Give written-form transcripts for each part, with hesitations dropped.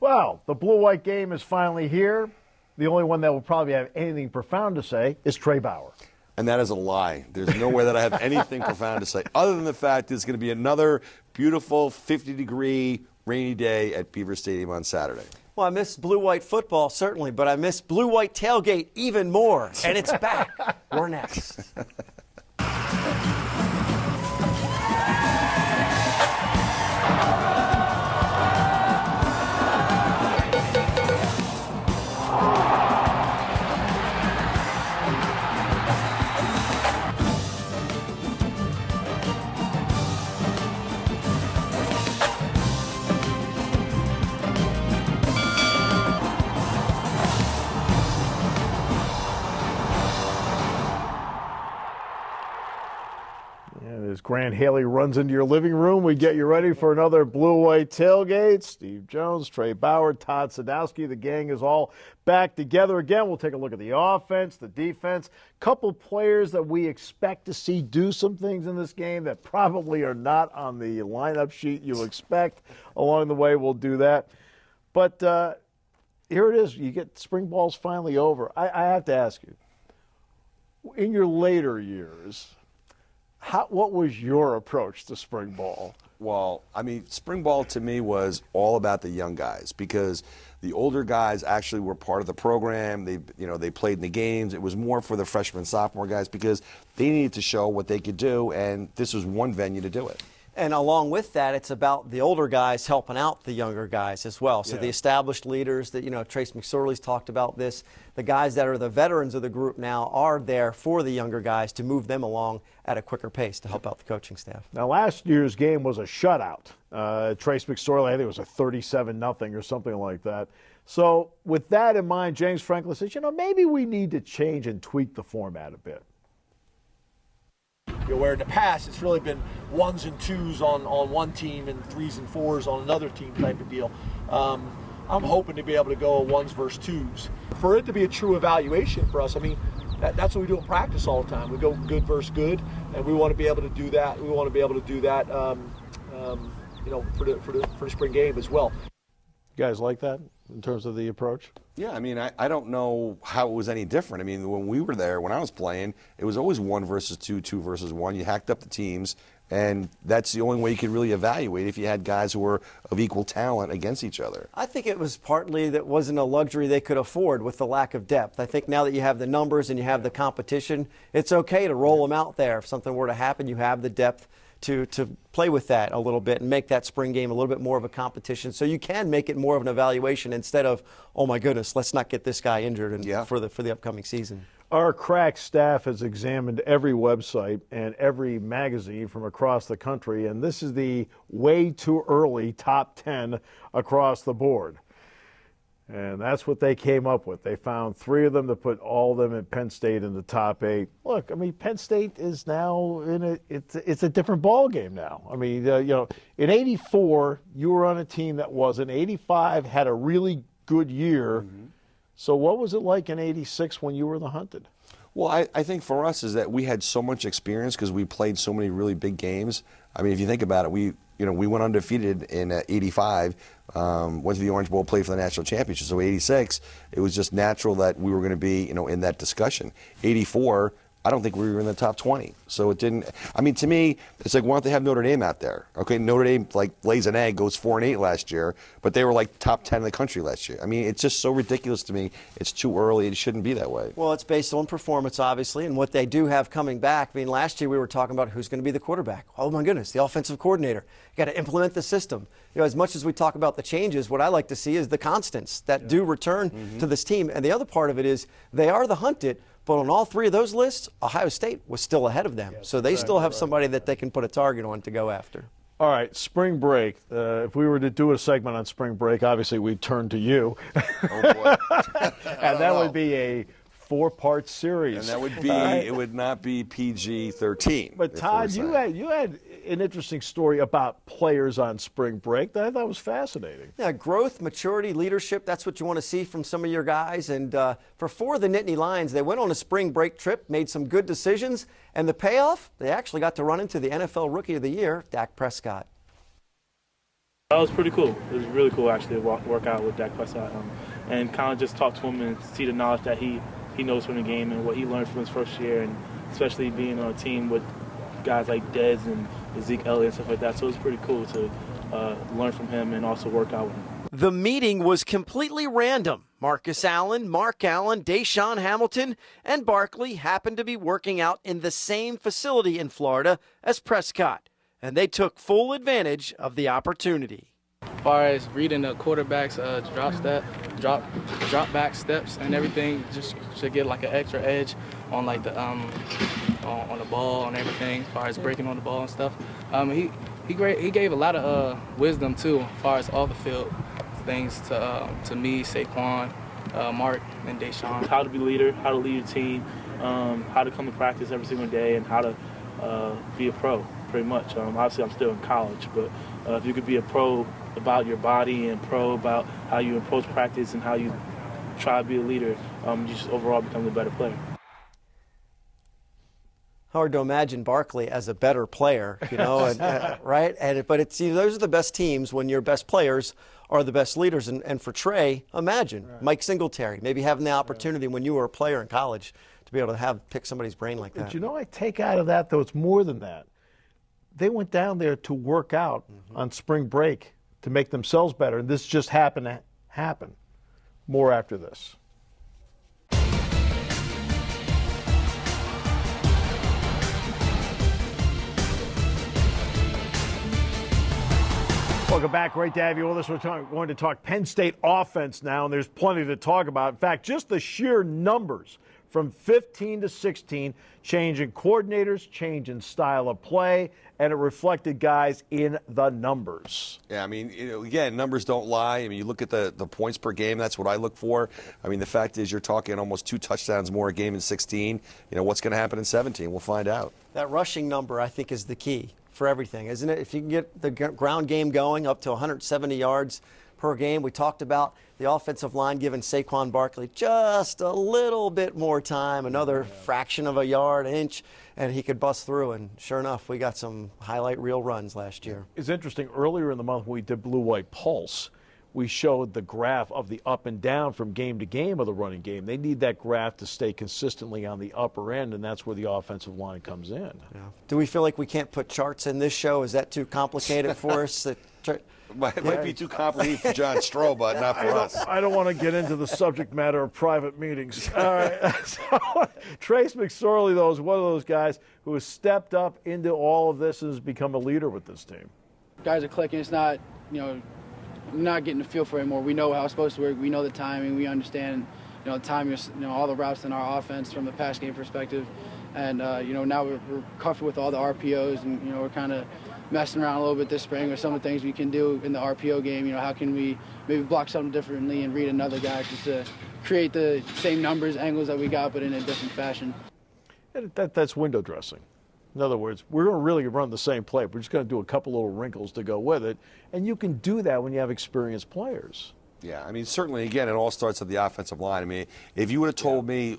Well, the blue-white game is finally here. The only one that will probably have anything profound to say is Trey Bauer. And that is a lie. There's no way that I have anything profound to say, other than the fact it's going to be another beautiful 50-degree rainy day at Beaver Stadium on Saturday. Well, I miss blue-white football, certainly, but I miss blue-white tailgate even more. And it's back. We're next. As Grant Haley runs into your living room, we get you ready for another blue-white tailgate. Steve Jones, Trey Bauer, Todd Sadowski. The gang is all back together again. We'll take a look at the offense, the defense, couple players that we expect to see do some things in this game that probably are not on the lineup sheet you expect. Along the way, we'll do that. But here it is. You get spring ball's finally over. I have to ask you, in your later years, what was your approach to spring ball? Well, I mean, spring ball to me was all about the young guys, because the older guys actually were part of the program. They played in the games. It was more for the freshman, sophomore guys because they needed to show what they could do, and this was one venue to do it. And along with that, it's about the older guys helping out the younger guys as well. So the established leaders that, Trace McSorley's talked about this, the guys that are the veterans of the group now are there for the younger guys to move them along at a quicker pace to help out the coaching staff. Now, last year's game was a shutout. Trace McSorley, I think it was a 37-0 or something like that. So with that in mind, James Franklin says, maybe we need to change and tweak the format a bit. Where in the past it's really been 1s and 2s on one team and 3s and 4s on another team type of deal. I'm hoping to be able to go 1s versus 2s. For it to be a true evaluation for us, I mean, that's what we do in practice all the time. We go good versus good, and we want to be able to do that. We want to be able to do that, for the spring game as well. You guys like that in terms of the approach? Yeah, I mean, I don't know how it was any different. I mean, when we were there, when I was playing, it was always 1 versus 2, 2 versus 1. You hacked up the teams, and that's the only way you could really evaluate if you had guys who were of equal talent against each other. I think it was partly that wasn't a luxury they could afford with the lack of depth. I think now that you have the numbers and you have the competition, it's okay to roll them out there. If something were to happen, you have the depth to play with that a little bit and make that spring game a little bit more of a competition, so you can make it more of an evaluation instead of, oh my goodness, let's not get this guy injured for the upcoming season. Our crack staff has examined every website and every magazine from across the country, and this is the way too early top 10 across the board. And that's what they came up with. They found 3 of them to put all of them at Penn State in the top 8. Look, I mean, Penn State is now it's a different ball game now. I mean, in '84 you were on a team that wasn't. '85 had a really good year. Mm-hmm. So what was it like in '86 when you were the Hunted? Well, I think for us is that we had so much experience because we played so many really big games. I mean, if you think about it, we went undefeated in '85, went to the Orange Bowl, played for the national championship. So '86, it was just natural that we were going to be, in that discussion. '84, I don't think we were in the top 20. So it didn't. I mean, to me, it's like, why don't they have Notre Dame out there? Okay, Notre Dame lays an egg, goes 4-8 last year, but they were top 10 in the country last year. I mean, it's just so ridiculous to me. It's too early. It shouldn't be that way. Well, it's based on performance, obviously, and what they do have coming back. I mean, last year we were talking about who's going to be the quarterback. Oh my goodness, the offensive coordinator. You got to implement the system. As much as we talk about the changes, what I like to see is the constants that do return to this team. And the other part of it is they are the Hunted. But on all 3 of those lists, Ohio State was still ahead of them. So they still have somebody that they can put a target on to go after. All right, spring break. If we were to do a segment on spring break, obviously we'd turn to you. Oh, boy. And that would be a 4-part series. And that would be, it would not be PG-13. But Todd, you had an interesting story about players on spring break that I thought was fascinating. Yeah, growth, maturity, leadership, that's what you want to see from some of your guys. And for 4 of the Nittany Lions, they went on a spring break trip, made some good decisions, and the payoff, they actually got to run into the NFL Rookie of the Year, Dak Prescott. That was pretty cool. It was really cool actually to work out with Dak Prescott and kind of just talk to him and see the knowledge that he knows from the game and what he learned from his first year, and especially being on a team with guys like Dez and Zeke Elliott and stuff like that. So it was pretty cool to learn from him and also work out with him. The meeting was completely random. Marcus Allen, Mark Allen, Deshaun Hamilton, and Barkley happened to be working out in the same facility in Florida as Prescott, and they took full advantage of the opportunity. As far as reading the quarterback's drop back steps and everything, just to get like an extra edge on like the on the ball and everything, as far as breaking on the ball and stuff. He gave a lot of wisdom too, as far as all the field things to me, Saquon, Mark, and Deshaun. How to be a leader, how to lead your team, how to come to practice every single day, and how to be a pro, pretty much. Obviously, I'm still in college, but if you could be a pro about your body and pro about how you approach practice and how you try to be a leader, you just overall become a better player. Hard to imagine Barkley as a better player, you know, right? But it's, you know, those are the best teams when your best players are the best leaders. And for Trey, imagine Mike Singletary maybe having the opportunity when you were a player in college to be able to pick somebody's brain like that. But you know, I take out of that, though, it's more than that. They went down there to work out on spring break to make themselves better, and this just happened to happen. More after this. Welcome back. Great to have you with us. We're going to talk Penn State offense now, and there's plenty to talk about. In fact, just the sheer numbers from 15 to 16, change in coordinators, change in style of play, and it reflected guys in the numbers. Yeah, I mean, you know, again, numbers don't lie. I mean, you look at the points per game, that's what I look for. I mean, the fact is you're talking almost 2 touchdowns more a game in 16. You know, what's going to happen in 17? We'll find out. That rushing number, I think, is the key for everything, isn't it? If you can get the ground game going up to 170 yards per game. We talked about the offensive line giving Saquon Barkley just a little bit more time, another fraction of a yard, inch, and he could bust through. And sure enough, we got some highlight reel runs last year. It's interesting. Earlier in the month when we did Blue White Pulse, we showed the graph of the up and down from game to game of the running game. They need that graph to stay consistently on the upper end, and that's where the offensive line comes in. Yeah. Do we feel like we can't put charts in this show? Is that too complicated for us? It might be too complicated for John Stroh, but not for us. I don't want to get into the subject matter of private meetings. All right. So, Trace McSorley, though, is one of those guys who has stepped up into all of this and has become a leader with this team. Guys are clicking. It's not, you know, we're not getting the feel for it anymore. We know how it's supposed to work. We know the timing. We understand, you know, the timing, you know, all the routes in our offense from the pass game perspective. And, you know, now we're comfortable with all the RPOs, and, you know, we're kind of messing around a little bit this spring with some of the things we can do in the RPO game. You know, how can we maybe block something differently and read another guy just to create the same numbers, angles that we got, but in a different fashion. And that's window dressing. In other words, we're going to really run the same play. We're just going to do a couple little wrinkles to go with it. And you can do that when you have experienced players. Yeah, I mean, certainly, again, it all starts at the offensive line. I mean, if you would have told me,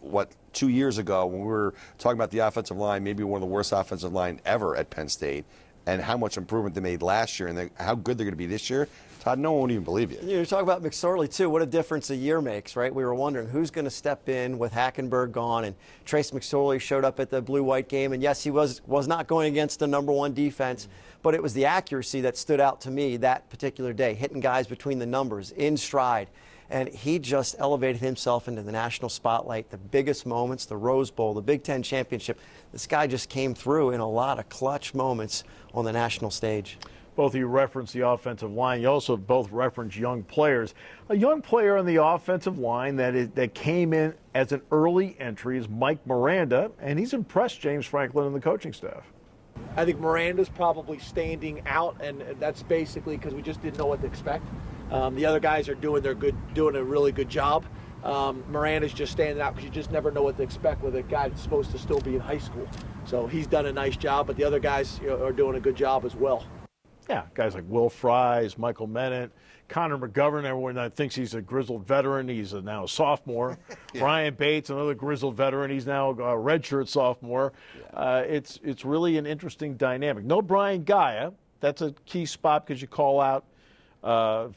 2 years ago when we were talking about the offensive line, maybe one of the worst offensive line ever at Penn State, and how much improvement they made last year and how good they're going to be this year, Todd, no one would even believe you. You talk about McSorley, too. What a difference a year makes, right? We were wondering who's going to step in with Hackenberg gone, and Trace McSorley showed up at the blue-white game. And, yes, he was not going against the #1 defense, but it was the accuracy that stood out to me that particular day, hitting guys between the numbers, in stride. And he just elevated himself into the national spotlight, the biggest moments, the Rose Bowl, the Big Ten championship. This guy just came through in a lot of clutch moments on the national stage. Both of you referenced the offensive line. You also both referenced young players. A young player on the offensive line that came in as an early entry is Mike Miranda, and he's impressed James Franklin and the coaching staff. I think Miranda's probably standing out, and that's basically because we just didn't know what to expect. The other guys are doing a really good job. Miranda's just standing out because you just never know what to expect with a guy that's supposed to still be in high school. So he's done a nice job, but the other guys, you know, are doing a good job as well. Yeah, guys like Will Fries, Michael Mennett, Connor McGovern, everyone thinks he's a grizzled veteran. He's now a sophomore. Yeah. Ryan Bates, another grizzled veteran. He's now a redshirt sophomore. Yeah. It's really an interesting dynamic. No Brian Gaia. That's a key spot because you call out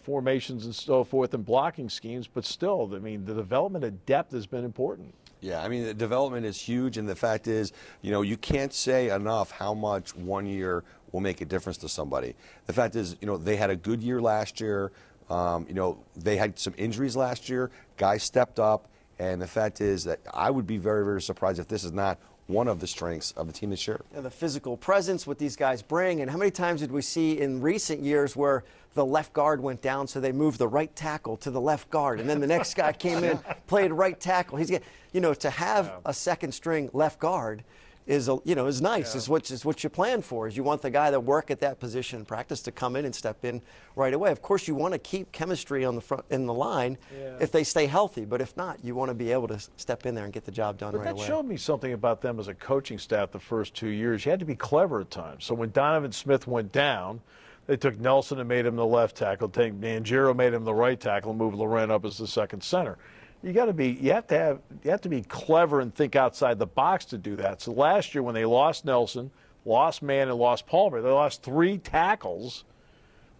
formations and so forth and blocking schemes, but still, I mean, the development of depth has been important. Yeah, I mean, the development is huge, and the fact is, you know, you can't say enough how much 1 year will make a difference to somebody. The fact is, you know, they had a good year last year. You know, they had some injuries last year. Guys stepped up, and the fact is that I would be very, very surprised if this is not one of the strengths of the team this year. And the physical presence what these guys bring, and how many times did we see in recent years where the left guard went down, so they moved the right tackle to the left guard, and then the next guy came in, played right tackle. He's getting, you know, to have a second string left guard is, you know, is nice. Is what you plan for. Is you want the guy that work at that position in practice to come in and step in right away. Of course, you want to keep chemistry on the front in the line if they stay healthy, but if not, you want to be able to step in there and get the job done right away. But that showed me something about them as a coaching staff the first 2 years. You had to be clever at times. So when Donovan Smith went down, they took Nelson and made him the left tackle. Mangiero made him the right tackle and moved Loren up as the second center. You have to be clever and think outside the box to do that. So last year when they lost Nelson, lost Mann, and lost Palmer, they lost 3 tackles.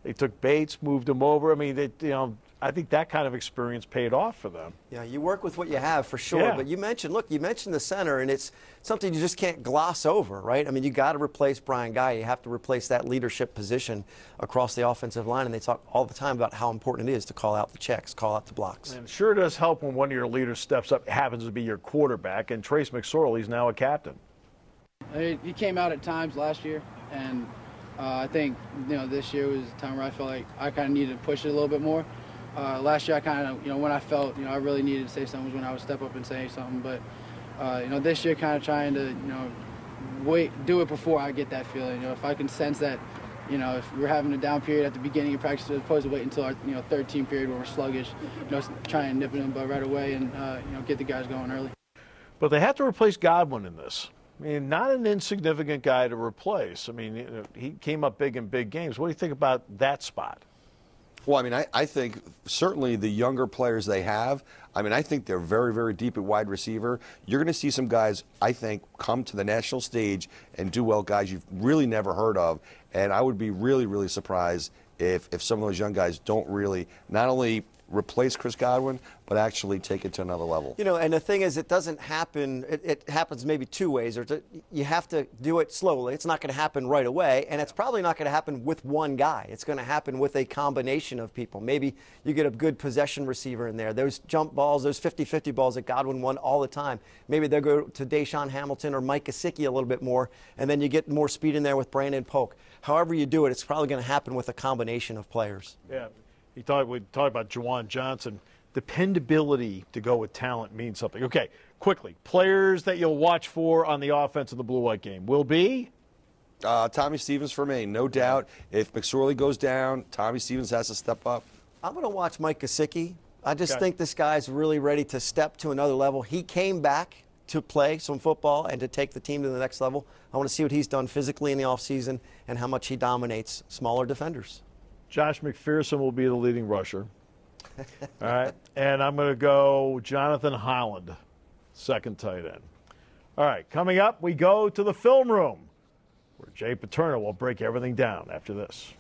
They took Bates, moved him over. I mean, you know, I think that kind of experience paid off for them. Yeah, you work with what you have for sure. Yeah. But you mentioned the center, and it's something you just can't gloss over, right? I mean, you got to replace Brian Guy. You have to replace that leadership position across the offensive line, and they talk all the time about how important it is to call out the checks, call out the blocks. And it sure does help when one of your leaders steps up, happens to be your quarterback, and Trace McSorley's now a captain. He came out at times last year, and I think, you know, this year was a time where I felt like I kind of needed to push it a little bit more. Last year, I kind of, you know, when I felt, you know, I really needed to say something was when I would step up and say something. But, you know, this year, kind of trying to, you know, do it before I get that feeling. You know, if I can sense that, you know, if we're having a down period at the beginning of practice, as opposed to wait until our, you know, third team period where we're sluggish, you know, try and nip them right away and, you know, get the guys going early. But they have to replace Godwin in this. I mean, not an insignificant guy to replace. I mean, you know, he came up big in big games. What do you think about that spot? Well, I mean, I think certainly the younger players they have, I mean, I think they're very, very deep at wide receiver. You're going to see some guys, I think, come to the national stage and do well, guys you've really never heard of. And I would be really, really surprised if some of those young guys don't really not only replace Chris Godwin, but actually take it to another level. You know, and the thing is, it doesn't happen, it happens maybe 2 ways. You have to do it slowly. It's not going to happen right away, and it's probably not going to happen with one guy. It's going to happen with a combination of people. Maybe you get a good possession receiver in there. Those jump balls, those 50-50 balls that Godwin won all the time. Maybe they'll go to Deshaun Hamilton or Mike Gesicki a little bit more, and then you get more speed in there with Brandon Polk. However you do it, it's probably going to happen with a combination of players. Yeah. We talked about Juwan Johnson. Dependability to go with talent means something. Okay, quickly, players that you'll watch for on the offense of the blue-white game will be? Tommy Stevens for me, no doubt. If McSorley goes down, Tommy Stevens has to step up. I'm going to watch Mike Gesicki. I just think this guy's really ready to step to another level. He came back to play some football and to take the team to the next level. I want to see what he's done physically in the offseason and how much he dominates smaller defenders. Josh McPherson will be the leading rusher. All right. And I'm going to go Jonathan Holland, second tight end. All right. Coming up, we go to the film room where Jay Paterno will break everything down after this.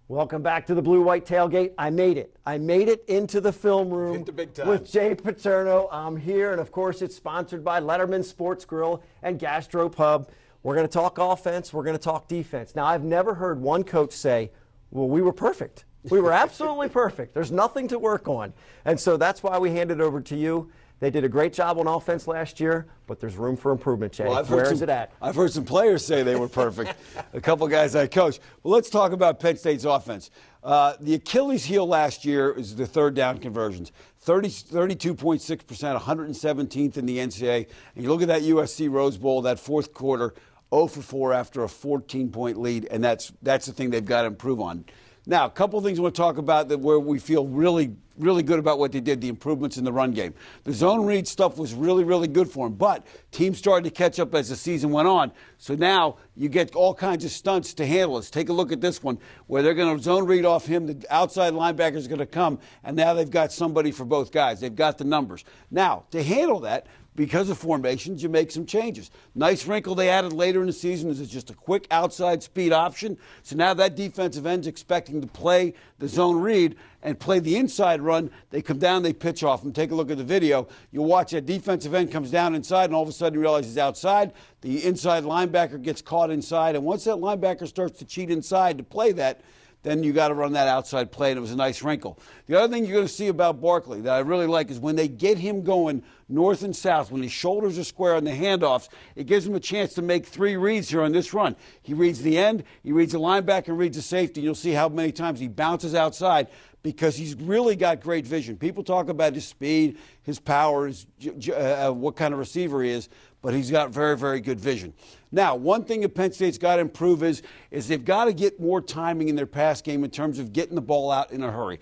Welcome back to the Blue-White Tailgate. I made it. I made it into the film room Hit the big time. with Jay Paterno. I'm here, and of course, it's sponsored by Letterman Sports Grill and Gastro Pub. We're going to talk offense. We're going to talk defense. Now, I've never heard one coach say, well, we were perfect. We were absolutely perfect. There's nothing to work on. And so that's why we hand it over to you. They did a great job on offense last year, but there's room for improvement, Jay. Well, Where is it at? I've heard some players say they were perfect. A couple guys I coached. Well, let's talk about Penn State's offense. The Achilles heel last year is the third down conversions. 32.6%, 117th in the NCAA. And you look at that USC Rose Bowl, that fourth quarter, 0 for 4 after a 14-point lead, and that's the thing they've got to improve on. Now, a couple of things I want to talk about that where we feel really good about what they did, the improvements in the run game. The zone read stuff was really good for them, but teams started to catch up as the season went on. So now you get all kinds of stunts to handle this. Take a look at this one where they're going to zone read off him. The outside linebacker is going to come, and now they've got somebody for both guys. They've got the numbers. Now, to handle that, because of formations, you make some changes. Nice wrinkle they added later in the season is it's just a quick outside speed option. So now that defensive end's expecting to play the zone read and play the inside run. They come down, they pitch off them. Take a look at the video. You'll watch that defensive end comes down inside, and all of a sudden you realize he's outside. The inside linebacker gets caught inside, and once that linebacker starts to cheat inside to play that, then you got to run that outside play, and it was a nice wrinkle. The other thing you're going to see about Barkley that I really like is when they get him going north and south, when his shoulders are square on the handoffs, it gives him a chance to make 3 reads here on this run. He reads the end, he reads the linebacker, and reads the safety. You'll see how many times he bounces outside because he's really got great vision. People talk about his speed, his power, what kind of receiver he is, but he's got very good vision. Now, one thing that Penn State's got to improve is they've got to get more timing in their pass game in terms of getting the ball out in a hurry.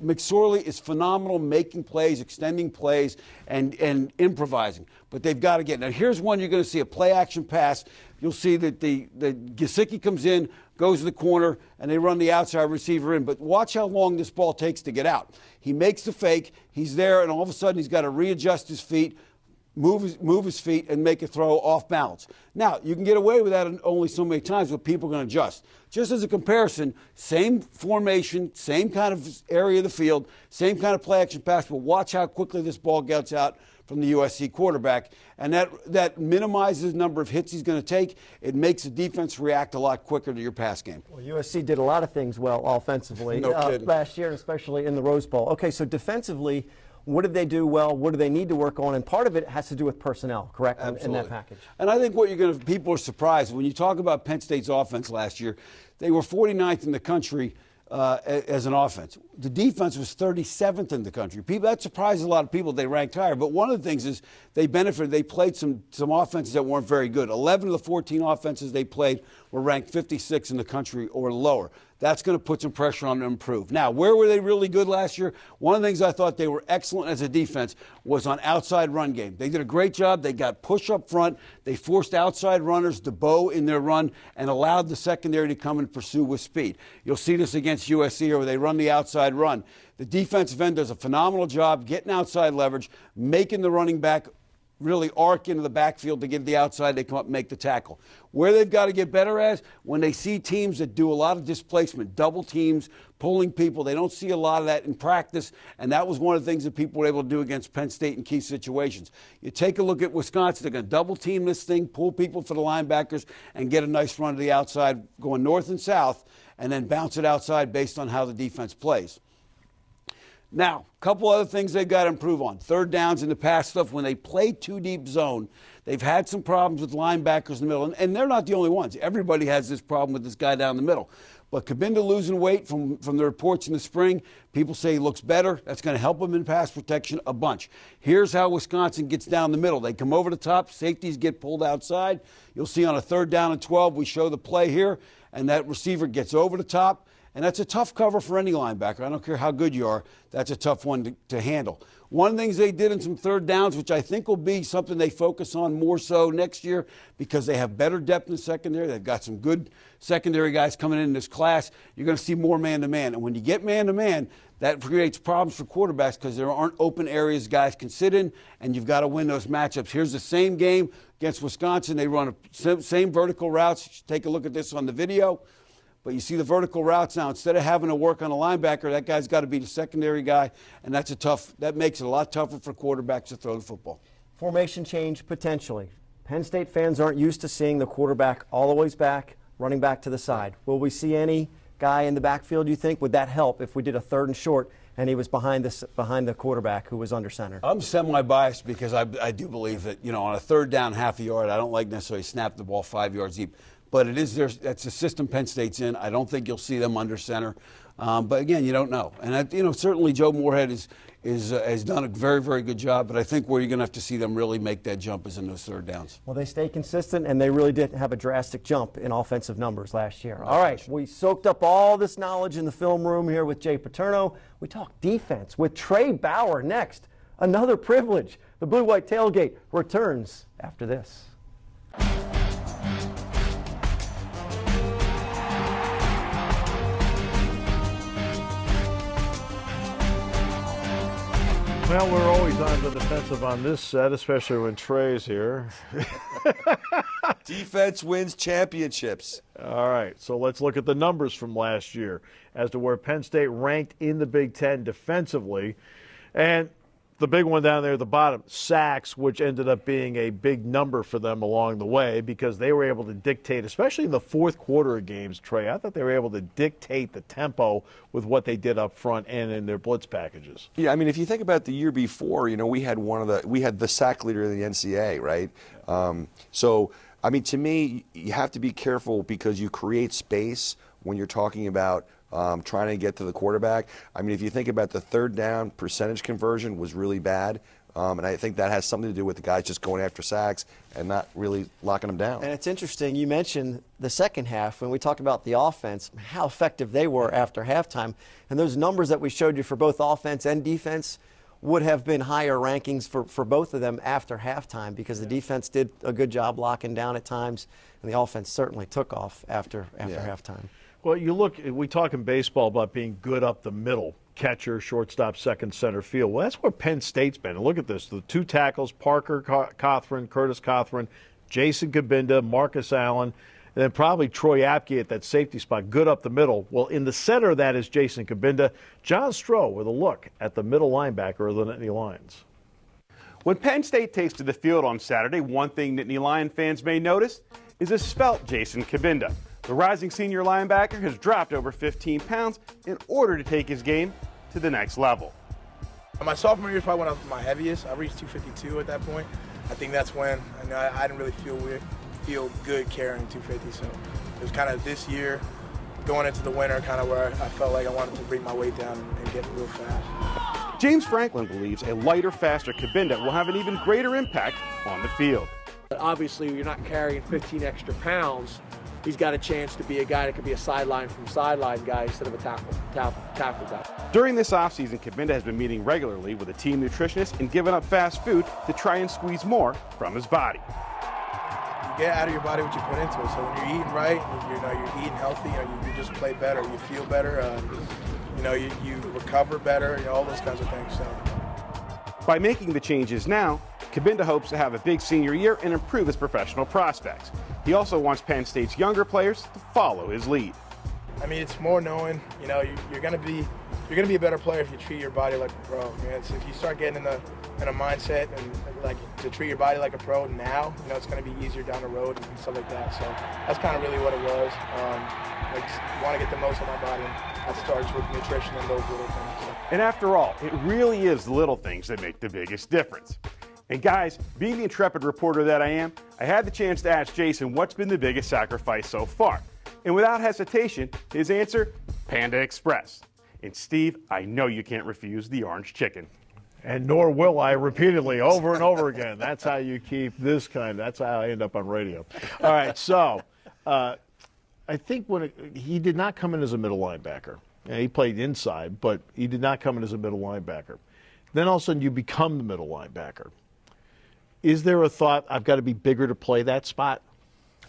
McSorley is phenomenal making plays, extending plays, and improvising. But they've got to get. Now, here's one you're going to see, a play-action pass. You'll see that the Gesicki comes in, goes to the corner, and they run the outside receiver in. But watch how long this ball takes to get out. He makes the fake. He's there, and all of a sudden he's got to readjust his feet, move his feet, and make a throw off balance. Now, you can get away with that only so many times, but people are going to adjust. Just as a comparison, same formation, same kind of area of the field, same kind of play-action pass, but watch how quickly this ball gets out from the USC quarterback, and that minimizes the number of hits he's going to take. It makes the defense react a lot quicker to your pass game. Well, USC did a lot of things well offensively last year, especially in the Rose Bowl. Okay, so defensively, what did they do well? What do they need to work on? And part of it has to do with personnel, correct, in that package. And I think what people are surprised when you talk about Penn State's offense last year. They were 49th in the country as an offense. The defense was 37th in the country. That surprised a lot of people. They ranked higher. But one of the things is they benefited. They played some offenses that weren't very good. 11 of the 14 offenses they played were ranked 56 in the country or lower. That's going to put some pressure on them to improve. Now, where were they really good last year? One of the things I thought they were excellent as a defense was on outside run game. They did a great job. They got push up front. They forced outside runners to bow in their run and allowed the secondary to come and pursue with speed. You'll see this against USC where they run the outside run. The defensive end does a phenomenal job getting outside leverage, making the running back really arc into the backfield to get the outside, they come up and make the tackle. Where they've got to get better as, when they see teams that do a lot of displacement, double teams, pulling people, they don't see a lot of that in practice, and that was one of the things that people were able to do against Penn State in key situations. You take a look at Wisconsin, they're going to double team this thing, pull people for the linebackers, and get a nice run to the outside going north and south, and then bounce it outside based on how the defense plays. Now, a couple other things they've got to improve on. Third downs in the pass stuff. When they play too deep zone, they've had some problems with linebackers in the middle. And they're not the only ones. Everybody has this problem with this guy down the middle. But Cabinda losing weight from the reports in the spring, people say he looks better. That's going to help him in pass protection a bunch. Here's how Wisconsin gets down the middle. They come over the top. Safeties get pulled outside. You'll see on a 3rd down and 12, we show the play here, and that receiver gets over the top. And that's a tough cover for any linebacker. I don't care how good you are. That's a tough one to handle. One of the things they did in some 3rd downs, which I think will be something they focus on more so next year because they have better depth in the secondary. They've got some good secondary guys coming in this class. You're going to see more man-to-man. And when you get man-to-man, that creates problems for quarterbacks because there aren't open areas guys can sit in, and you've got to win those matchups. Here's the same game against Wisconsin. They run same vertical routes. Take a look at this on the video. But you see the vertical routes now. Instead of having to work on a linebacker, that guy's got to be the secondary guy, and that makes it a lot tougher for quarterbacks to throw the football. Formation change potentially. Penn State fans aren't used to seeing the quarterback all the way back, running back to the side. Will we see any guy in the backfield, you think? Would that help if we did a 3rd and short and he was behind the quarterback who was under center? I'm semi-biased because I do believe that, on a 3rd down, half a yard, I don't like necessarily snap the ball 5 yards deep. But that's the system Penn State's in. I don't think you'll see them under center. But again, you don't know. And certainly Joe Moorhead has done a very, very good job. But I think where you're going to have to see them really make that jump is in those third downs. Well, they stay consistent, and they really did have a drastic jump in offensive numbers last year. All right, we soaked up all this knowledge in the film room here with Jay Paterno. We talk defense with Trey Bauer next. Another privilege. The Blue-White Tailgate returns after this. Well, we're always on the defensive on this set, especially when Trey's here. Defense wins championships. All right, so let's look at the numbers from last year as to where Penn State ranked in the Big Ten defensively. And the big one down there at the bottom, sacks, which ended up being a big number for them along the way because they were able to dictate, especially in the fourth quarter of games, Trey. I thought they were able to dictate the tempo with what they did up front and in their blitz packages. Yeah, I mean, if you think about the year before, you know, we had the sack leader in the NCAA, right? So, I mean, to me, you have to be careful because you create space when you're talking about trying to get to the quarterback. I mean, if you think about the third down percentage conversion was really bad, and I think that has something to do with the guys just going after sacks and not really locking them down. And it's interesting, you mentioned the second half when we talked about the offense, how effective they were after halftime. And those numbers that we showed you for both offense and defense would have been higher rankings for both of them after halftime because the defense did a good job locking down at times, and the offense certainly took off after halftime. Well, you look, we talk in baseball about being good up the middle, catcher, shortstop, second, center field. Well, that's where Penn State's been. And look at this, the two tackles, Parker Cothran, Curtis Cothran, Jason Cabinda, Marcus Allen, and then probably Troy Apke at that safety spot, good up the middle. Well, in the center of that is Jason Cabinda. John Stroh with a look at the middle linebacker of the Nittany Lions. When Penn State takes to the field on Saturday, one thing Nittany Lion fans may notice is a svelte Jason Cabinda. The rising senior linebacker has dropped over 15 pounds in order to take his game to the next level. My sophomore year is probably when I was my heaviest. I reached 252 at that point. I think that's when I didn't really feel good carrying 250. So it was kind of this year, going into the winter, kind of where I felt like I wanted to bring my weight down and get real fast. James Franklin believes a lighter, faster Cabinda will have an even greater impact on the field. Obviously, you're not carrying 15 extra pounds. He's got a chance to be a guy that could be a sideline from sideline guy instead of a tackle guy. During this offseason, Cabinda has been meeting regularly with a team nutritionist and giving up fast food to try and squeeze more from his body. You get out of your body what you put into it. So when you're eating right, you're eating healthy, you just play better, you feel better, you recover better, all those kinds of things. So. By making the changes now, Cabinda hopes to have a big senior year and improve his professional prospects. He also wants Penn State's younger players to follow his lead. I mean, it's more knowing, you're going to be a better player if you treat your body like a pro. If you start getting in a mindset and like to treat your body like a pro now, it's going to be easier down the road and stuff like that. So that's kind of really what it was. I want to get the most of my body. That starts with nutrition and those little things. So. And after all, it really is the little things that make the biggest difference. And guys, being the intrepid reporter that I am, I had the chance to ask Jason what's been the biggest sacrifice so far. And without hesitation, his answer, Panda Express. And Steve, I know you can't refuse the orange chicken. And nor will I repeatedly, over and over again. That's how you keep this that's how I end up on radio. All right, so I think he did not come in as a middle linebacker. He played inside, but he did not come in as a middle linebacker. Then all of a sudden you become the middle linebacker. Is there a thought, I've got to be bigger to play that spot?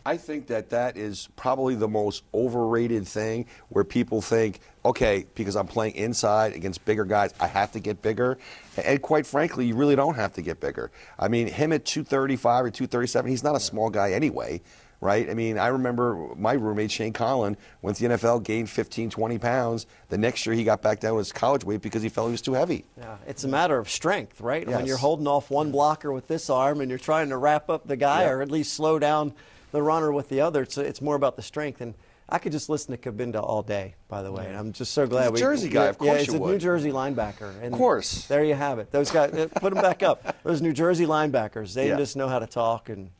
I think that is probably the most overrated thing where people think, okay, because I'm playing inside against bigger guys, I have to get bigger. And quite frankly, you really don't have to get bigger. I mean, him at 235 or 237, he's not a small guy anyway, right? I mean, I remember my roommate, Shane Collin, went to the NFL, gained 15, 20 pounds. The next year he got back down to his college weight because he felt he was too heavy. Yeah, it's a matter of strength, right? Yes. When you're holding off one blocker with this arm and you're trying to wrap up the guy or at least slow down the runner with the other, it's more about the strength. And I could just listen to Cabinda all day, by the way. And I'm just so glad he's a Jersey guy, of course he's you a would. New Jersey linebacker. And of course. There you have it. Those guys, put them back up. Those New Jersey linebackers, they just know how to talk and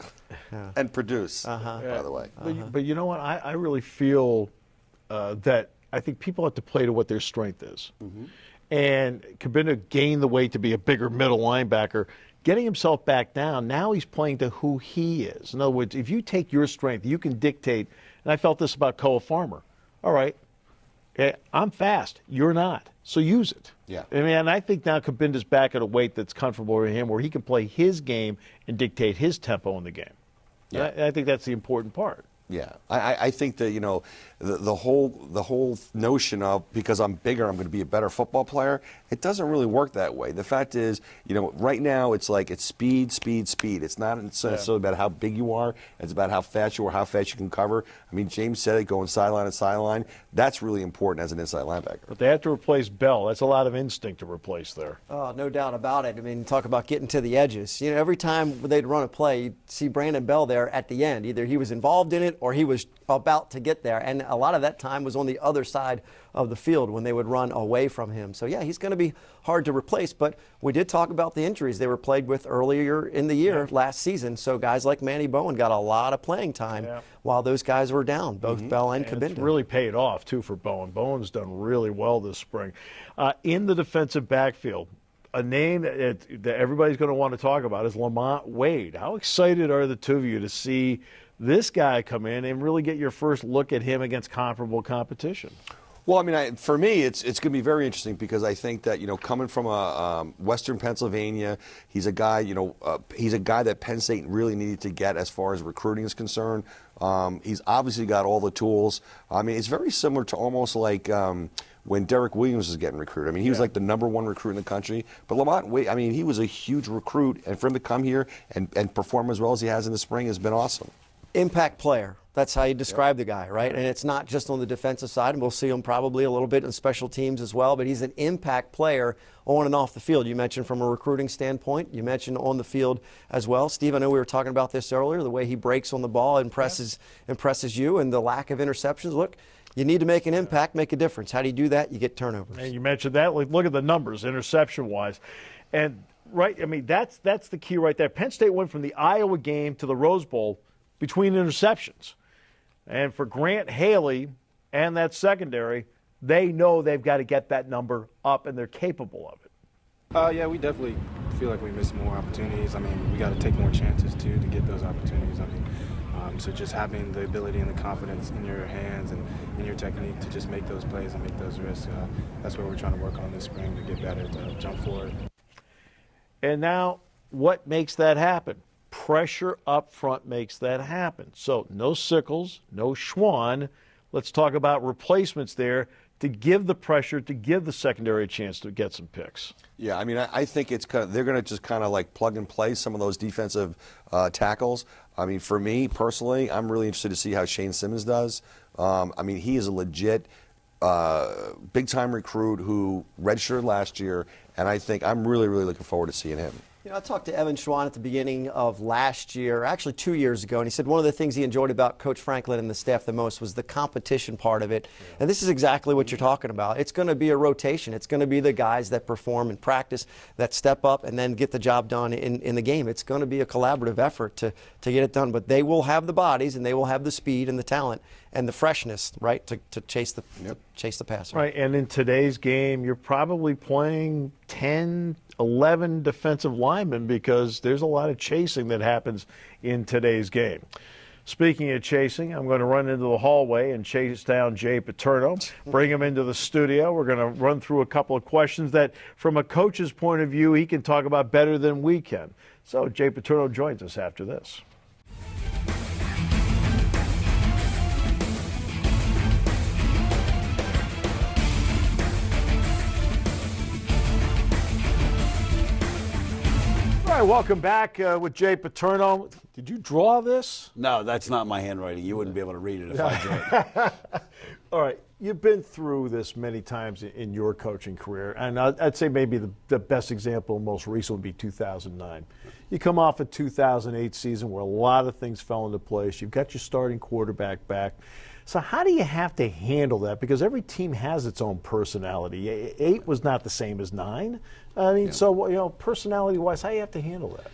produce, by the way. But you know what? I really feel that I think people have to play to what their strength is. and Cabinda gained the weight to be a bigger middle linebacker. Getting himself back down, now he's playing to who he is. In other words, if you take your strength, you can dictate, and I felt this about Koa Farmer. All right, I'm fast, you're not, so use it. Yeah. I mean, and I think now Cabinda's back at a weight that's comfortable for him, where he can play his game and dictate his tempo in the game. Yeah. I think that's the important part. Yeah, I think that, you know, the whole notion of because I'm bigger, I'm going to be a better football player, it doesn't really work that way. The fact is, you know, right now it's like it's speed, speed, speed. It's not necessarily about how big you are. It's about how fast you are, how fast you can cover. I mean, James said it, going sideline to sideline. That's really important as an inside linebacker. But they have to replace Bell. That's a lot of instinct to replace there. Oh, no doubt about it. I mean, talk about getting to the edges. You know, every time they'd run a play, you'd see Brandon Bell there at the end. Either he was involved in it or he was about to get there. And a lot of that time was on the other side of the field when they would run away from him. So, yeah, he's going to be hard to replace. But we did talk about the injuries they were played with earlier in the year last season. So guys like Manny Bowen got a lot of playing time while those guys were down, both Bell and Cabinda. It's really paid off, too, for Bowen. Bowen's done really well this spring. In the defensive backfield, a name that everybody's going to want to talk about is Lamont Wade. How excited are the two of you to see this guy come in and really get your first look at him against comparable competition? Well, I mean, for me, it's going to be very interesting because I think that, you know, coming from Western Pennsylvania, he's a guy, you know, he's a guy that Penn State really needed to get as far as recruiting is concerned. He's obviously got all the tools. I mean, it's very similar to almost like when Derek Williams was getting recruited. I mean, he was like the #1 recruit in the country. But Lamont Wade, I mean, he was a huge recruit, and for him to come here and perform as well as he has in the spring has been awesome. Impact player. That's how you describe the guy, right? And it's not just on the defensive side, and we'll see him probably a little bit in special teams as well, but he's an impact player on and off the field. You mentioned from a recruiting standpoint. You mentioned on the field as well. Steve, I know we were talking about this earlier, the way he breaks on the ball impresses you, and the lack of interceptions. Look, you need to make an impact, make a difference. How do you do that? You get turnovers. And you mentioned that. Look at the numbers, interception-wise. And, right, I mean, that's the key right there. Penn State went from the Iowa game to the Rose Bowl between interceptions. And for Grant Haley and that secondary, they know they've got to get that number up, and they're capable of it. Yeah, we definitely feel like we missed more opportunities. I mean, we got to take more chances, too, to get those opportunities. I mean, so just having the ability and the confidence in your hands and in your technique to just make those plays and make those risks, that's what we're trying to work on this spring to get better, to jump forward. And now, what makes that happen? Pressure up front makes that happen. So no Sickles, no Schwann. Let's talk about replacements there to give the pressure, to give the secondary a chance to get some picks. Yeah, I mean, I think it's kind of, they're going to just kind of like plug and play some of those defensive tackles. I mean, for me personally, I'm really interested to see how Shane Simmons does. I mean, he is a legit big-time recruit who redshirted last year, and I think I'm really, really looking forward to seeing him. You know, I talked to Evan Schwann at the beginning of last year, actually 2 years ago, and he said one of the things he enjoyed about Coach Franklin and the staff the most was the competition part of it. Yeah. And this is exactly what you're talking about. It's going to be a rotation. It's going to be the guys that perform in practice, that step up, and then get the job done in the game. It's going to be a collaborative effort to get it done. But they will have the bodies, and they will have the speed and the talent and the freshness, right, to chase the passer. Right, and in today's game, you're probably playing 10, 11 defensive linemen because there's a lot of chasing that happens in today's game. Speaking of chasing, I'm going to run into the hallway and chase down Jay Paterno, bring him into the studio. We're going to run through a couple of questions that, from a coach's point of view, he can talk about better than we can. So Jay Paterno joins us after this. All right, welcome back with Jay Paterno. Did you draw this? No, that's not my handwriting. You wouldn't be able to read it if I did. All right, you've been through this many times in your coaching career, and I'd say maybe the best example, most recent, would be 2009. You come off a 2008 season where a lot of things fell into place. You've got your starting quarterback back. So how do you have to handle that? Because every team has its own personality. 8 was not the same as 9. I mean, so, you know, personality-wise, how do you have to handle that?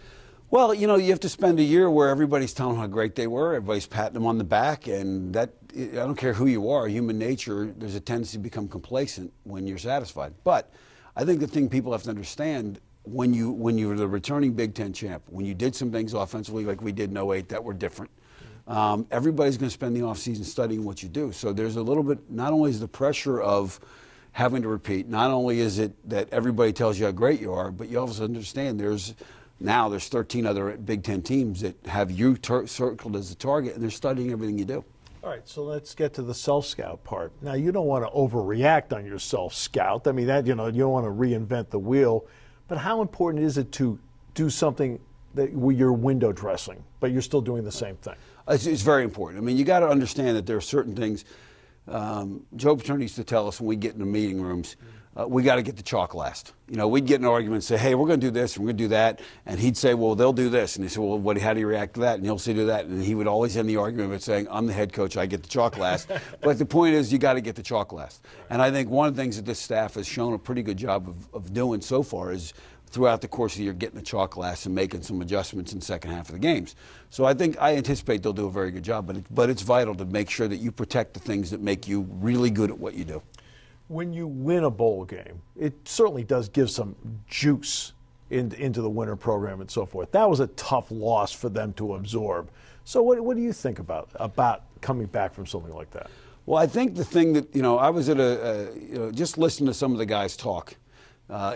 Well, you know, you have to spend a year where everybody's telling how great they were, everybody's patting them on the back, and that, I don't care who you are, human nature, there's a tendency to become complacent when you're satisfied. But I think the thing people have to understand, when you were the returning Big Ten champ, when you did some things offensively like we did in 08 that were different, everybody's going to spend the offseason studying what you do. So there's a little bit, not only is the pressure of having to repeat, not only is it that everybody tells you how great you are, but you also understand there's 13 other Big Ten teams that have you circled as a target, and they're studying everything you do. All right, so let's get to the self-scout part. Now, you don't want to overreact on your self-scout. I mean, that, you don't want to reinvent the wheel. But how important is it to do something that you're window dressing, but you're still doing the same thing? It's very important. I mean, you got to understand that there are certain things. Joe Paterno used to tell us when we get in the meeting rooms, we got to get the chalk last. We'd get in an argument and say, hey, we're going to do this, and we're going to do that. And he'd say, well, they'll do this. And he said, well, how do you react to that? And he'll say, do that. And he would always end the argument by saying, I'm the head coach, I get the chalk last. But the point is, you got to get the chalk last. And I think one of the things that this staff has shown a pretty good job of doing so far is throughout the course of the year getting the chalk last and making some adjustments in the second half of the games. So I anticipate they'll do a very good job, but it's vital to make sure that you protect the things that make you really good at what you do. When you win a bowl game, it certainly does give some juice into the winter program and so forth. That was a tough loss for them to absorb. So what do you think about coming back from something like that? Well, I think the thing that, I was at just listening to some of the guys talk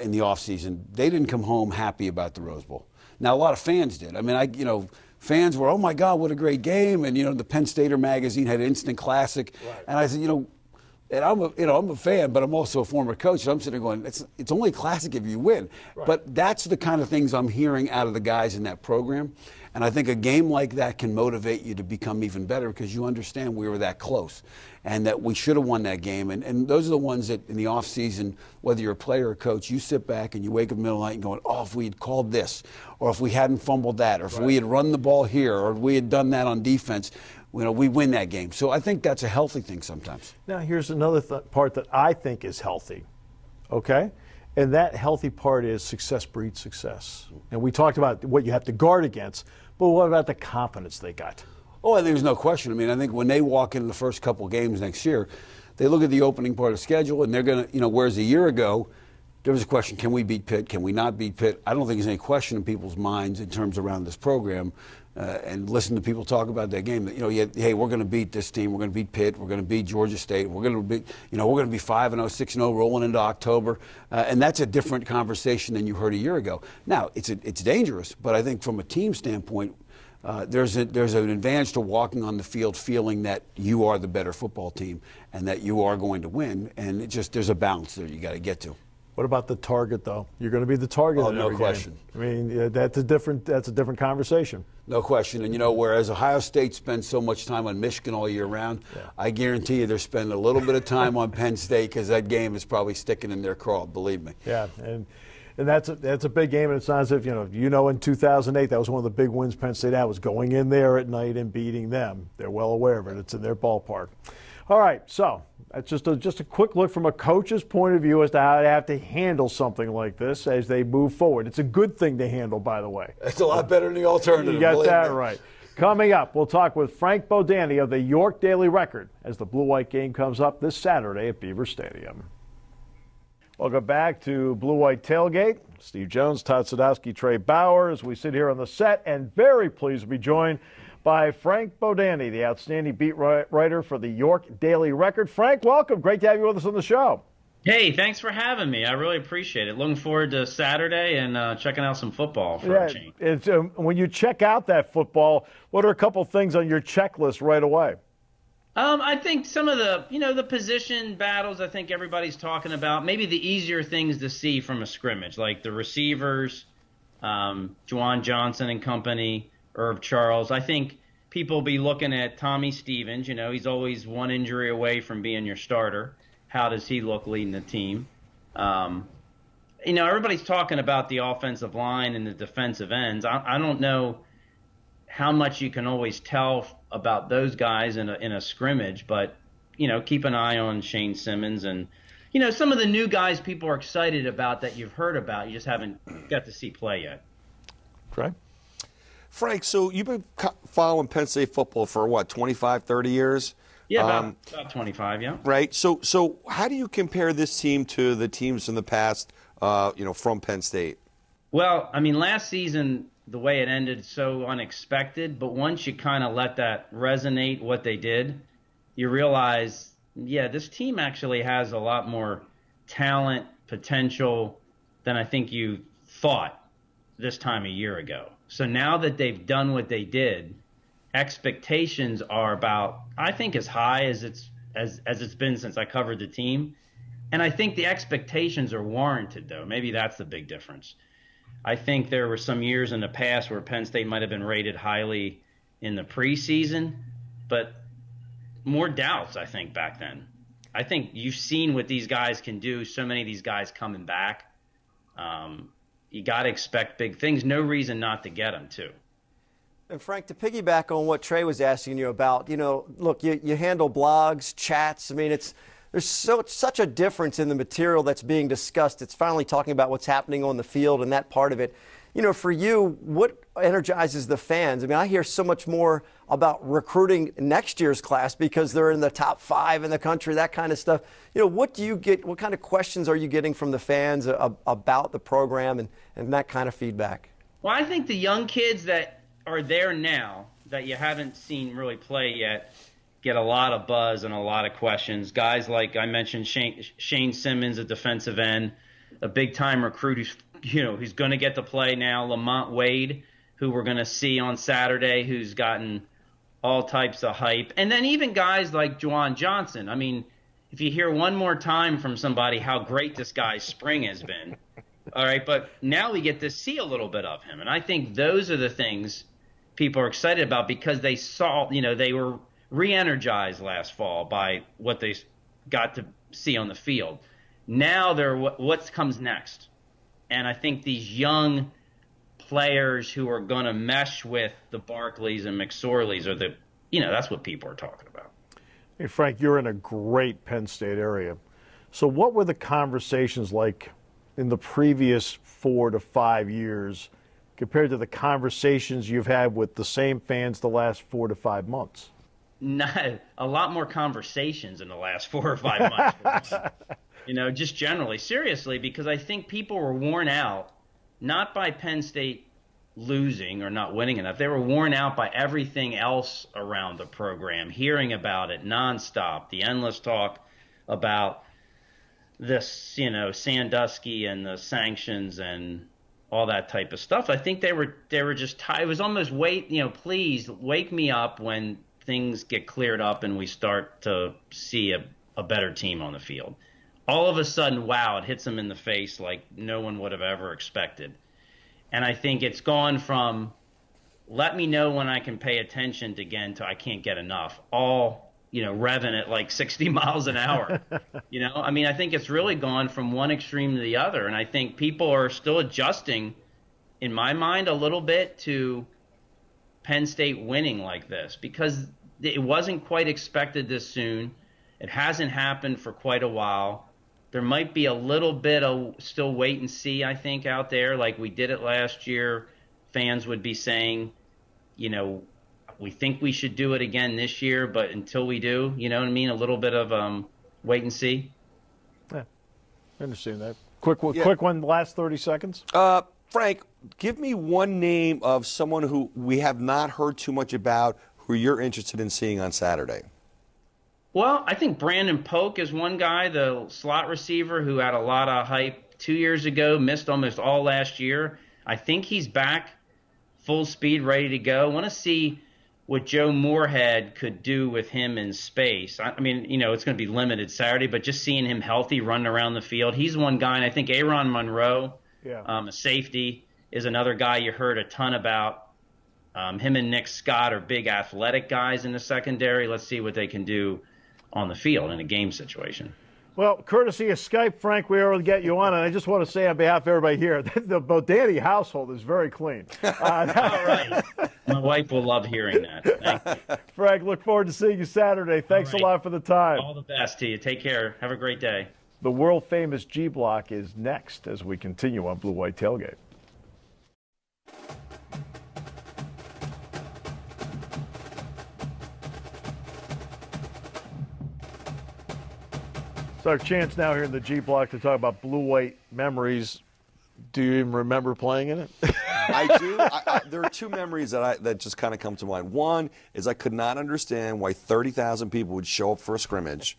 in the offseason. They didn't come home happy about the Rose Bowl. Now, a lot of fans did. I mean, fans were, oh, my God, what a great game. And, the Penn Stater magazine had Instant Classic. Right. And I said, and I'm a fan, but I'm also a former coach. So I'm sitting there going, it's only classic if you win. Right. But that's the kind of things I'm hearing out of the guys in that program. And I think a game like that can motivate you to become even better because you understand we were that close and that we should have won that game. And those are the ones that in the offseason, whether you're a player or coach, you sit back and you wake up in the middle of the night and going, oh, if we had called this, or if we hadn't fumbled that, or if we had run the ball here, or if we had done that on defense, we win that game. So I think that's a healthy thing sometimes. Now, here's another part that I think is healthy, okay? And that healthy part is success breeds success. And we talked about what you have to guard against, but what about the confidence they got? Oh, I think there's no question. I mean, I think when they walk into the first couple of games next year, they look at the opening part of the schedule, and they're going to, whereas a year ago, there was a question, can we beat Pitt? Can we not beat Pitt? I don't think there's any question in people's minds in terms around this program. And listen to people talk about that game. That, hey, we're going to beat this team. We're going to beat Pitt. We're going to beat Georgia State. We're going to be, we're going to be 5-0, 6-0, rolling into October. And that's a different conversation than you heard a year ago. Now, it's dangerous, but I think from a team standpoint, there's an advantage to walking on the field feeling that you are the better football team and that you are going to win. And there's a balance there you got to get to. What about the target, though? You're going to be the target. Oh, no question. I mean, that's a different conversation. No question. And, whereas Ohio State spends so much time on Michigan all year round, I guarantee you they're spending a little bit of time on Penn State because that game is probably sticking in their craw, believe me. Yeah, and that's a big game, and it's not as if, in 2008, that was one of the big wins Penn State had, was going in there at night and beating them. They're well aware of it. It's in their ballpark. All right, so that's just a quick look from a coach's point of view as to how they have to handle something like this as they move forward. It's a good thing to handle, by the way. It's a lot better than the alternative. You got that right. Coming up, we'll talk with Frank Bodani of the York Daily Record as the Blue-White game comes up this Saturday at Beaver Stadium. Welcome back to Blue-White Tailgate. Steve Jones, Todd Sadowski, Trey Bauer as we sit here on the set, and very pleased to be joined by Frank Bodani, the outstanding beat writer for the York Daily Record. Frank, welcome. Great to have you with us on the show. Hey, thanks for having me. I really appreciate it. Looking forward to Saturday and checking out some football for a change. When you check out that football, what are a couple things on your checklist right away? I think some of the, the position battles I think everybody's talking about, maybe the easier things to see from a scrimmage, like the receivers, Juwan Johnson and company, Irv Charles. I think people will be looking at Tommy Stevens. He's always one injury away from being your starter. How does he look leading the team? Everybody's talking about the offensive line and the defensive ends. I don't know how much you can always tell about those guys in a scrimmage, but, keep an eye on Shane Simmons and, some of the new guys people are excited about that you've heard about. You just haven't got to see play yet. Trey? Frank, so you've been following Penn State football for, 25, 30 years? Yeah, about 25, yeah. Right. So how do you compare this team to the teams in the past, from Penn State? Well, I mean, last season, the way it ended, so unexpected. But once you kind of let that resonate, what they did, you realize, yeah, this team actually has a lot more talent, potential than I think you thought this time a year ago. So now that they've done what they did, expectations are about, I think, as high as it's been since I covered the team. And I think the expectations are warranted, though. Maybe that's the big difference. I think there were some years in the past where Penn State might have been rated highly in the preseason, but more doubts, I think, back then. I think you've seen what these guys can do, so many of these guys coming back. You got to expect big things. No reason not to get them, too. And Frank, to piggyback on what Trey was asking you about, look, you handle blogs, chats. I mean, there's such a difference in the material that's being discussed. It's finally talking about what's happening on the field and that part of it. For you, what energizes the fans? I mean, I hear so much more about recruiting next year's class because they're in the top 5 in the country, that kind of stuff. What do you get? What kind of questions are you getting from the fans about the program and that kind of feedback? Well, I think the young kids that are there now that you haven't seen really play yet get a lot of buzz and a lot of questions. Guys like I mentioned, Shane Simmons, a defensive end, a big-time recruit who's going to get to play now. Lamont Wade, who we're going to see on Saturday, who's gotten all types of hype. And then even guys like Juwan Johnson. I mean, if you hear one more time from somebody how great this guy's spring has been, all right, but now we get to see a little bit of him. And I think those are the things people are excited about because they saw, they were re-energized last fall by what they got to see on the field. Now they're what comes next. And I think these young players who are going to mesh with the Barkleys and McSorleys are that's what people are talking about. Hey, Frank, you're in a great Penn State area. So what were the conversations like in the previous 4 to 5 years compared to the conversations you've had with the same fans the last 4 to 5 months? Not a lot more conversations in the last 4 or 5 months. Just generally, seriously, because I think people were worn out, not by Penn State losing or not winning enough. They were worn out by everything else around the program, hearing about it nonstop, the endless talk about this, Sadowski and the sanctions and all that type of stuff. I think they were just tired. It was almost please wake me up when things get cleared up and we start to see a better team on the field. All of a sudden, wow, it hits them in the face like no one would have ever expected. And I think it's gone from let me know when I can pay attention again to I can't get enough, all, revving at like 60 miles an hour. I think it's really gone from one extreme to the other. And I think people are still adjusting, in my mind, a little bit to Penn State winning like this because it wasn't quite expected this soon. It hasn't happened for quite a while. There might be a little bit of still wait and see, I think, out there like we did it last year. Fans would be saying, we think we should do it again this year, but until we do, you know what I mean? A little bit of wait and see. Yeah, I understand that. Quick one, last 30 seconds. Frank, give me one name of someone who we have not heard too much about who you're interested in seeing on Saturday. Well, I think Brandon Polk is one guy, the slot receiver who had a lot of hype 2 years ago, missed almost all last year. I think he's back full speed, ready to go. I want to see what Joe Moorhead could do with him in space. I mean, it's going to be limited Saturday, but just seeing him healthy, running around the field. He's one guy, and I think Aaron Monroe, a safety, is another guy you heard a ton about. Him and Nick Scott are big athletic guys in the secondary. Let's see what they can do on the field in a game situation. Well, courtesy of Skype, Frank, we were able to get you on, and I just want to say on behalf of everybody here, the Bodani household is very clean. All right. My wife will love hearing that. Thank you. Frank, look forward to seeing you Saturday. Thanks a lot for the time. All the best to you. Take care. Have a great day. The world-famous G Block is next as we continue on Blue White Tailgate. It's our chance now here in the G Block to talk about blue-white memories. Do you even remember playing in it? I do. There are two memories that just kind of come to mind. One is I could not understand why 30,000 people would show up for a scrimmage.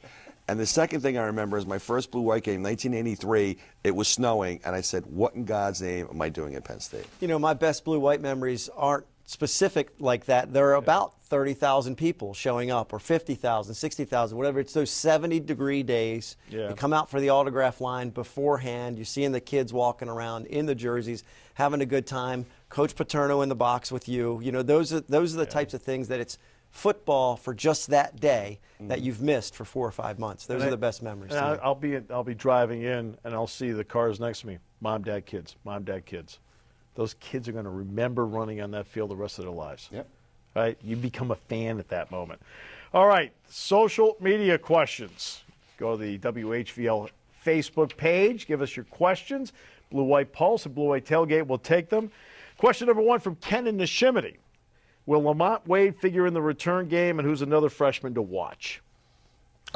And the second thing I remember is my first blue-white game, 1983. It was snowing, and I said, what in God's name am I doing at Penn State? You know, my best blue-white memories aren't specific like that. There are about 30,000 people showing up, or 50,000, 60,000, whatever. It's those 70-degree days. Yeah. You come out for the autograph line beforehand. You're seeing the kids walking around in the jerseys, having a good time. Coach Paterno in the box with you. You know, those are the types of things that it's football for just that day that you've missed for 4 or 5 months. Those are the best memories. I'll be driving in, and I'll see the cars next to me. Mom, dad, kids. Mom, dad, kids. Those kids are going to remember running on that field the rest of their lives. Yep. Right? You become a fan at that moment. All right, social media questions. Go to the WHVL Facebook page. Give us your questions. Blue White Pulse and Blue White Tailgate will take them. Question number 1 from Ken in Neshimity. Will Lamont Wade figure in the return game, and who's another freshman to watch?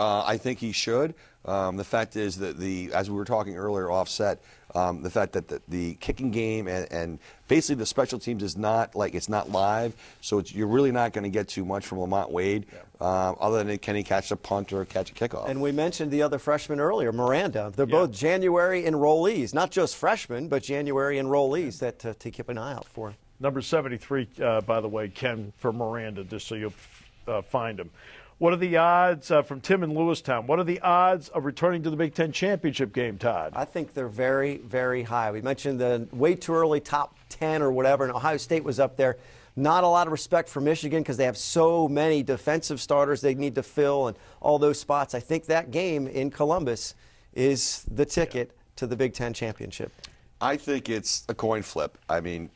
I think he should. The fact is that as we were talking earlier offset, the fact that the kicking game and basically the special teams is not it's not live, so you're really not going to get too much from Lamont Wade, other than can he catch a punt or catch a kickoff. And we mentioned the other freshman earlier, Miranda. They're both January enrollees, not just freshmen, but January enrollees that to keep an eye out for. Number 73, by the way, Ken, for Miranda, just so you'll find him. What are the odds, from Tim in Lewistown, what are the odds of returning to the Big Ten championship game, Todd? I think they're very, very high. We mentioned the way too early top 10 or whatever, and Ohio State was up there. Not a lot of respect for Michigan because they have so many defensive starters they need to fill and all those spots. I think that game in Columbus is the ticket to the Big Ten championship. I think it's a coin flip. I mean,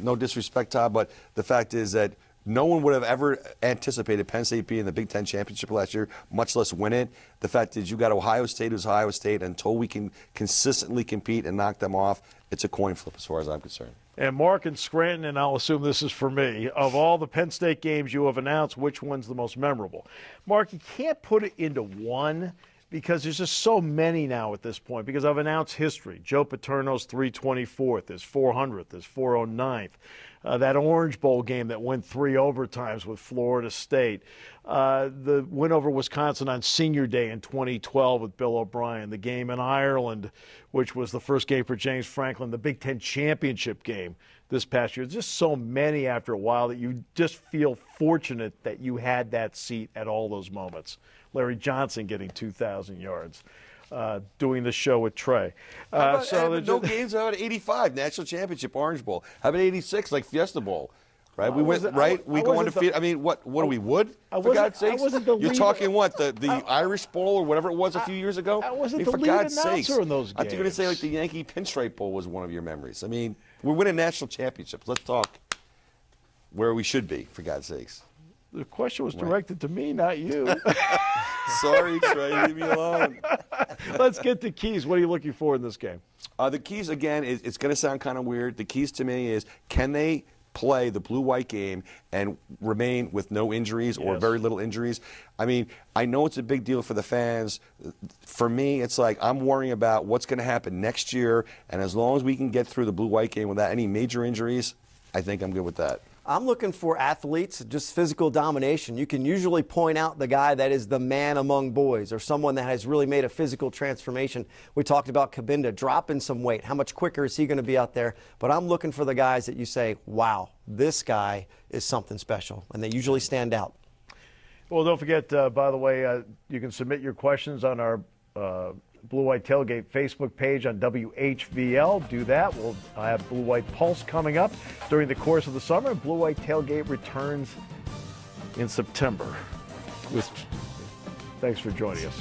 no disrespect, Todd, but the fact is that no one would have ever anticipated Penn State being in the Big Ten championship last year, much less win it. The fact is you got Ohio State who's Ohio State. Until we can consistently compete and knock them off, it's a coin flip as far as I'm concerned. And Mark in Scranton, and I'll assume this is for me, of all the Penn State games you have announced, which one's the most memorable? Mark, you can't put it into one, because there's just so many now at this point, because I've announced history. Joe Paterno's 324th, his 400th, his 409th. That Orange Bowl game that went 3 overtimes with Florida State. The win over Wisconsin on Senior Day in 2012 with Bill O'Brien. The game in Ireland, which was the first game for James Franklin. The Big Ten championship game this past year. There's just so many after a while that you just feel fortunate that you had that seat at all those moments. Larry Johnson getting 2,000 yards, doing the show with Trey. No games. How about 85 National Championship Orange Bowl? How about 86 like Fiesta Bowl? Right, we went right. We go undefeated. I mean, what are we? Wood? For God's sakes, you're talking what the Irish Bowl or whatever it was a few years ago. I wasn't for the lead God's announcer sakes. in those games. I think you're going to say like the Yankee Pinstripe Bowl was one of your memories. I mean, we're winning national championships. Let's talk where we should be, for God's sakes. The question was directed to me, not you. Sorry, Trey, leave me alone. Let's get to keys. What are you looking for in this game? The keys, again, it's going to sound kind of weird. The keys to me is, can they play the blue-white game and remain with no injuries or very little injuries? I mean, I know it's a big deal for the fans. For me, it's like I'm worrying about what's going to happen next year, and as long as we can get through the blue-white game without any major injuries, I think I'm good with that. I'm looking for athletes, just physical domination. You can usually point out the guy that is the man among boys or someone that has really made a physical transformation. We talked about Kabinda dropping some weight. How much quicker is he going to be out there? But I'm looking for the guys that you say, wow, this guy is something special, and they usually stand out. Well, don't forget, by the way, you can submit your questions on our Blue White Tailgate Facebook page on WHVL. Do that. We'll have Blue White Pulse coming up during the course of the summer. Blue White Tailgate returns in September. Thanks for joining us.